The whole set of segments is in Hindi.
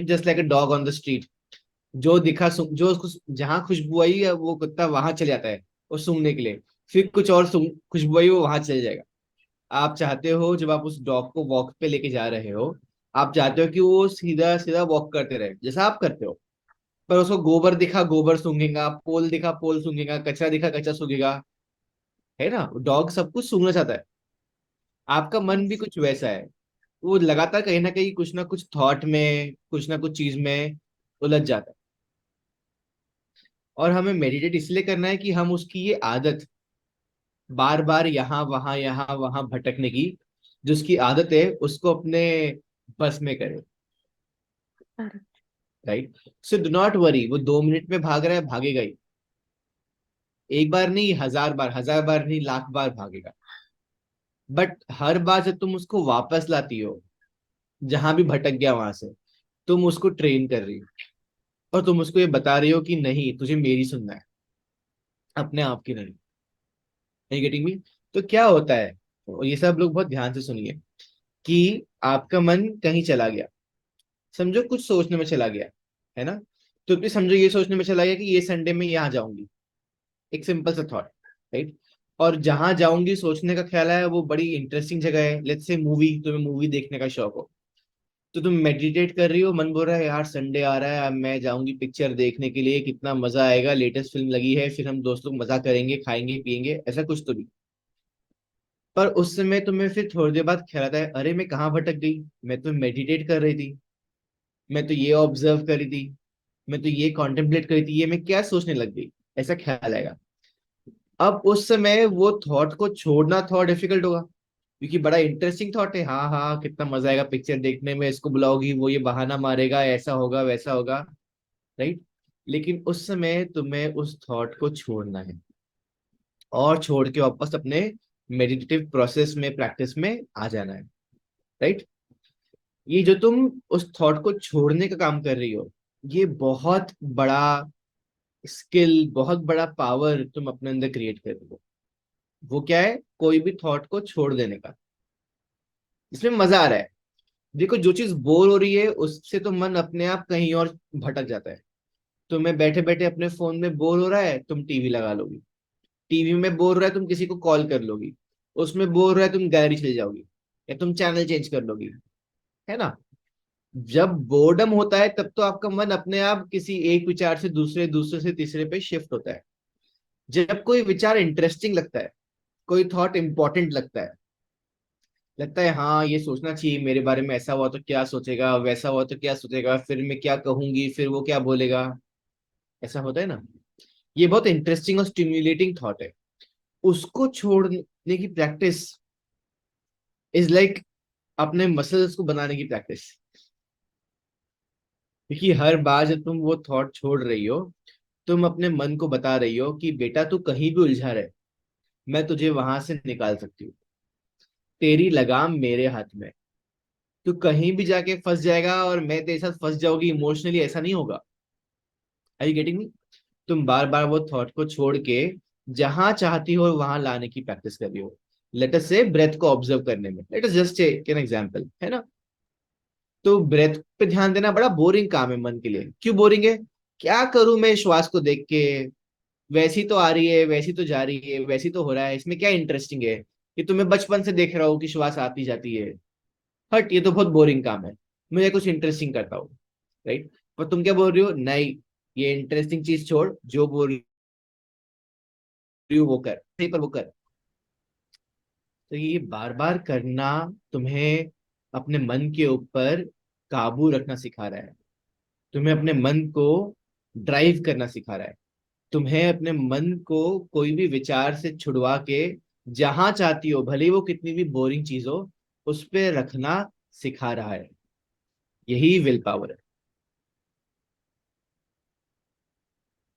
Just like a dog on the street. जो दिखा जो उसको जहां खुशबू आई है वो कुत्ता वहां चले जाता है और सूंघने के लिए। फिर कुछ और खुशबू आई वो वहां चले जाएगा। आप चाहते हो जब आप उस डॉग को वॉक पे लेके जा रहे हो, आप चाहते हो कि वो सीधा सीधा वॉक करते रहे जैसा आप करते हो। पर उसको गोबर दिखा गोबर सूंघेगा, पोल दिखा पोल सूंघेगा, कचरा दिखा कचरा सूंघेगा। है ना, डॉग सब कुछ सूंघना चाहता है। आपका मन भी यस। कुछ वैसा है। वो लगातार कहीं ना कुछ थॉट में, कुछ ना कुछ चीज में उलझ जाता है। और हमें मेडिटेट इसलिए करना है कि हम उसकी ये आदत, बार बार यहाँ वहां भटकने की, जो उसकी आदत है उसको अपने बस में करें। Right. So do not worry, वो 2 मिनट में भाग रहा है, भागेगा ही। एक बार नहीं, 1000 बार, 1000 बार नहीं, लाख बार भागेगा। बट हर बार जब तुम उसको वापस लाती हो, जहां भी भटक गया वहां से, तुम उसको ट्रेन कर रही हो। और तुम उसको ये बता रही हो कि नहीं, तुझे मेरी सुनना है, अपने आप की नहीं। नहीं गेटिंग मी? तो क्या होता है, और ये सब लोग बहुत ध्यान से सुनिए, कि आपका मन कहीं चला गया, समझो कुछ सोचने में चला गया, है ना। तो भी समझो ये सोचने में चला गया कि ये संडे में यहाँ जाऊंगी। एक सिंपल सा थॉट। राइट। और जहां जाऊंगी सोचने का ख्याल है वो बड़ी इंटरेस्टिंग जगह है, लेट्स से मूवी, तुम्हें मूवी देखने का शौक हो। तो तुम मेडिटेट कर रही हो, मन बोल रहा है यार संडे आ रहा है, अब मैं जाऊंगी पिक्चर देखने के लिए, कितना मजा आएगा, लेटेस्ट फिल्म लगी है, फिर हम दोस्त लोग मजा करेंगे, खाएंगे पियेंगे, ऐसा कुछ तो भी। पर उस समय तुम्हें फिर थोड़ी देर बाद ख्याल आता है, अरे मैं कहाँ भटक गई, मैं तो मेडिटेट कर रही थी, मैं तो ये ऑब्जर्व करी थी, मैं तो ये कॉन्टेम्पलेट करी थी, ये मैं क्या सोचने लग गई। ऐसा ख्याल आएगा। अब उस समय वो थॉट को छोड़ना थोड़ा डिफिकल्ट होगा, क्योंकि बड़ा इंटरेस्टिंग थॉट है, हाँ हाँ कितना मजा आएगा पिक्चर देखने में, इसको बुलाओगी वो ये बहाना मारेगा, ऐसा होगा वैसा होगा। राइट। लेकिन उस समय तुम्हें उस थॉट को छोड़ना है, और छोड़ के वापस अपने मेडिटेटिव प्रोसेस में, प्रैक्टिस में आ जाना है। राइट। ये जो तुम उस थॉट को छोड़ने का काम कर रही हो, ये बहुत बड़ा स्किल, बहुत बड़ा पावर तुम अपने अंदर क्रिएट कर रही हो। वो क्या है, कोई भी थॉट को छोड़ देने का। इसमें मजा आ रहा है। देखो जो चीज बोर हो रही है उससे तो मन अपने आप कहीं और भटक जाता है। तुम्हें बैठे बैठे अपने फोन में बोर हो रहा है, तुम टीवी लगा लोगी। टीवी में बोर हो रहा है, तुम किसी को कॉल कर लोगी। उसमें बोर हो रहा है, तुम गैलरी चले जाओगी, या तुम चैनल चेंज कर लोगी। है ना। जब बोर्डम होता है तब तो आपका मन अपने आप किसी एक विचार से दूसरे, दूसरे से तीसरे पे शिफ्ट होता है। जब कोई विचार इंटरेस्टिंग लगता है, कोई थॉट इंपॉर्टेंट लगता है, लगता है हाँ ये सोचना चाहिए मेरे बारे में, ऐसा हुआ तो क्या सोचेगा, वैसा हुआ तो क्या सोचेगा, फिर मैं क्या कहूंगी, फिर वो क्या बोलेगा, ऐसा होता है ना। ये बहुत इंटरेस्टिंग और स्टिम्युलेटिंग थॉट है। उसको छोड़ने की प्रैक्टिस इज लाइक अपने मसल्स को बनाने की प्रैक्टिस। क्योंकि हर बार जब तुम वो थॉट छोड़ रही हो, तुम अपने मन को बता रही हो कि बेटा तू कहीं भी उलझा रहे, मैं तुझे वहां से निकाल सकती हूँ। तेरी लगाम मेरे हाथ में। तू कहीं भी जाके फंस जाएगा और मैं तेरे साथ फंस जाऊंगी इमोशनली, ऐसा नहीं होगा। आई यू गेटिंग मी? तुम बार बार वो थॉट को छोड़ के जहां चाहती हो वहां लाने की प्रैक्टिस कर रही हो। लेट अस से ब्रेथ को ऑब्जर्व करने में, let us just take an example, है ना। तो ब्रेथ पे ध्यान देना बड़ा बोरिंग काम है मन के लिए। क्यों बोरिंग है? क्या करूं मैं श्वास को देख के, वैसी तो आ रही है, वैसी तो जा रही है, वैसी तो हो रहा है, इसमें क्या इंटरेस्टिंग है? कि तुम्हें बचपन से देख रहा हो कि श्वास आती जाती है। हट, ये तो बहुत बोरिंग काम है, मुझे कुछ इंटरेस्टिंग करता हूँ। राइट। पर तुम क्या बोल रही हो, नहीं ये इंटरेस्टिंग चीज छोड़, जो बोल रही हो वो कर, सही पर वो कर। तो ये बार बार करना तुम्हें अपने मन के ऊपर काबू रखना सिखा रहा है, तुम्हें अपने मन को ड्राइव करना सिखा रहा है, तुम्हें अपने मन को कोई भी विचार से छुड़वा के जहां चाहती हो, भले ही वो कितनी भी बोरिंग चीज हो, उस पे रखना सिखा रहा है। यही विल पावर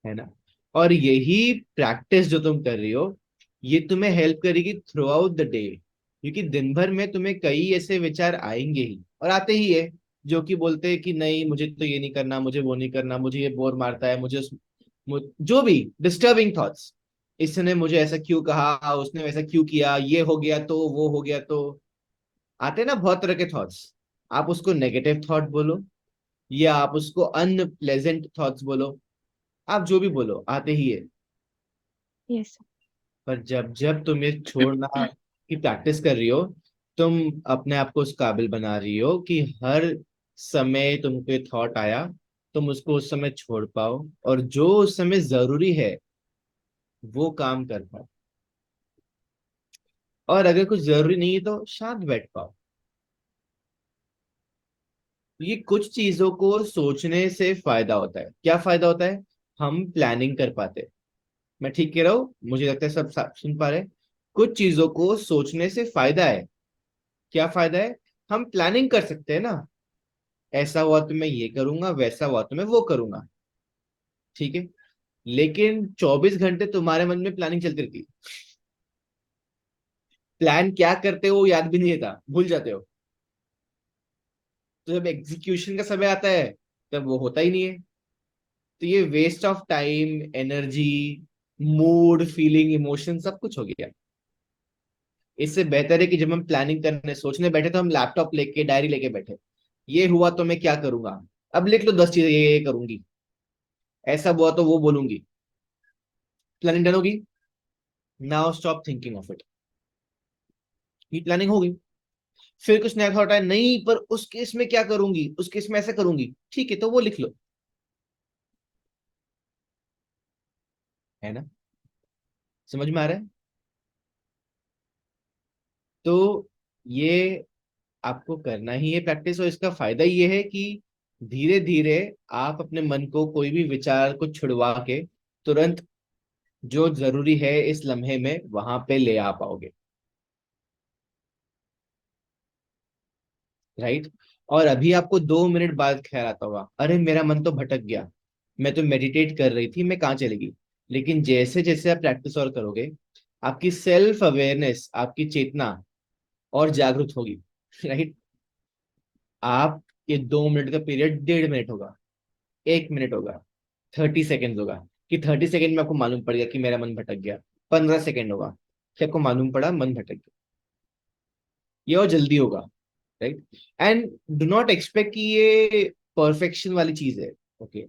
है ना। और यही प्रैक्टिस जो तुम कर रही हो, ये तुम्हें हेल्प करेगी थ्रू आउट द डे। क्योंकि दिन भर में तुम्हें कई ऐसे विचार आएंगे ही, और आते ही है, जो कि बोलते हैं कि नहीं मुझे तो ये नहीं करना, मुझे वो नहीं करना, मुझे ये बोर मारता है, जो भी डिस्टर्बिंग थॉट्स, इसने मुझे ऐसा क्यों कहा, उसने वैसा क्यों किया, ये हो गया तो वो हो गया तो, आते हैं ना बहुत तरह के थॉट्स। आप उसको नेगेटिव थॉट बोलो, या आप उसको अनप्लेजेंट थॉट्स बोलो, आप जो भी बोलो आते ही है। यस। पर जब जब तुम ये छोड़ना की प्रैक्टिस कर रही हो, तुम अपने आप को उस काबिल बना रही हो कि हर समय तुमको थॉट आया, तुम उसको उस समय छोड़ पाओ, और जो उस समय जरूरी है वो काम कर पाओ, और अगर कुछ जरूरी नहीं है तो शांत बैठ पाओ। ये कुछ चीजों को सोचने से फायदा होता है। क्या फायदा होता है? हम प्लानिंग कर पाते हैं। मैं ठीक कह रहा हूँ? मुझे लगता है सब सुन पा रहे हैं। कुछ चीजों को सोचने से फायदा है। क्या फायदा है? हम प्लानिंग कर सकते हैं ना, ऐसा हुआ तो मैं ये करूंगा, वैसा हुआ तो मैं वो करूंगा। ठीक है। लेकिन 24 घंटे तुम्हारे मन में प्लानिंग चलती रहती है। प्लान क्या करते हो वो याद भी नहीं रहता, भूल जाते हो। तो जब एग्जीक्यूशन का समय आता है तब वो होता ही नहीं है। तो ये waste of time, energy, mood, feeling, emotion, सब कुछ हो गया। इससे बेहतर है कि जब हम प्लानिंग करने सोचने बैठे तो हम लैपटॉप लेके, डायरी लेके बैठे। ये हुआ तो मैं क्या करूंगा, अब लिख लो 10 चीजें, ये करूंगी, ऐसा हुआ तो वो बोलूंगी। प्लानिंग डन होगी। Now stop thinking of it. ये प्लानिंग होगी। फिर कुछ नया थॉट आया, नहीं पर उस केस में क्या करूंगी, उस केस में ऐसा करूंगी, ठीक है तो वो लिख लो। है ना? समझ में आ रहा है? तो ये आपको करना ही है प्रैक्टिस, और इसका फायदा ये है कि धीरे धीरे आप अपने मन को कोई भी विचार को छुड़वा के तुरंत जो जरूरी है इस लम्हे में वहां पे ले आ पाओगे। राइट। और अभी आपको 2 मिनट बाद ख्याल आता होगा, अरे मेरा मन तो भटक गया, मैं तो मेडिटेट कर रही थी, मैं कहाँ चलेगी। लेकिन जैसे जैसे आप प्रैक्टिस और करोगे, आपकी सेल्फ अवेयरनेस, आपकी चेतना और जागरूक होगी। राइट। आप ये 2 मिनट का पीरियड 1.5 मिनट होगा, 1 मिनट होगा, 30 सेकेंड होगा, कि 30 सेकेंड में आपको मालूम पड़ गया कि मेरा मन भटक गया। 15 सेकेंड होगा कि आपको मालूम पड़ा मन भटक गया। ये और जल्दी होगा। Right. And do not expect कि ये परफेक्शन वाली चीज है। ओके।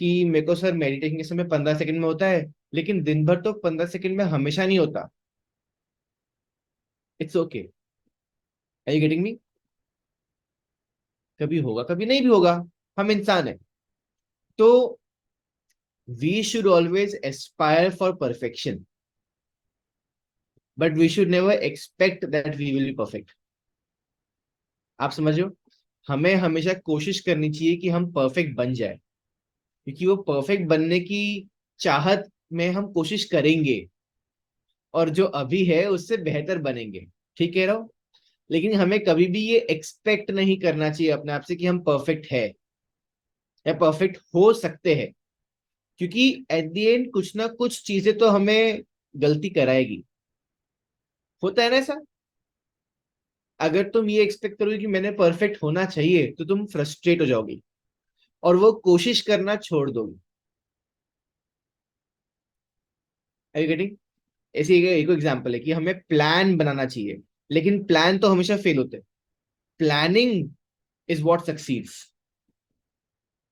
कि मेरे को सर मेडिटेशन के समय 15 सेकंड में होता है, लेकिन दिन भर तो 15 सेकंड में हमेशा नहीं होता। It's okay. Are you getting me? कभी होगा, कभी नहीं भी होगा। हम इंसान है। तो we should always aspire for perfection, but we should never expect that we will be perfect. आप समझ रहे हो? हमें हमेशा कोशिश करनी चाहिए कि हम परफेक्ट बन जाए, क्योंकि वो परफेक्ट बनने की चाहत में हम कोशिश करेंगे, और जो अभी है उससे बेहतर बनेंगे। ठीक कह रहा हूं? लेकिन हमें कभी भी ये एक्सपेक्ट नहीं करना चाहिए अपने आप से कि हम परफेक्ट है या परफेक्ट हो सकते हैं, क्योंकि एट द एंड कुछ ना कुछ चीजें तो हमें गलती कराएगी। होता है ना ऐसा? अगर तुम ये एक्सपेक्ट करोगे कि मैंने परफेक्ट होना चाहिए तो तुम फ्रस्ट्रेट हो जाओगी और वो कोशिश करना छोड़ दोगी। Are you getting? ऐसे एक एग्जांपल है कि हमें प्लान बनाना चाहिए, लेकिन प्लान तो हमेशा फेल होते हैं। Planning is what succeeds.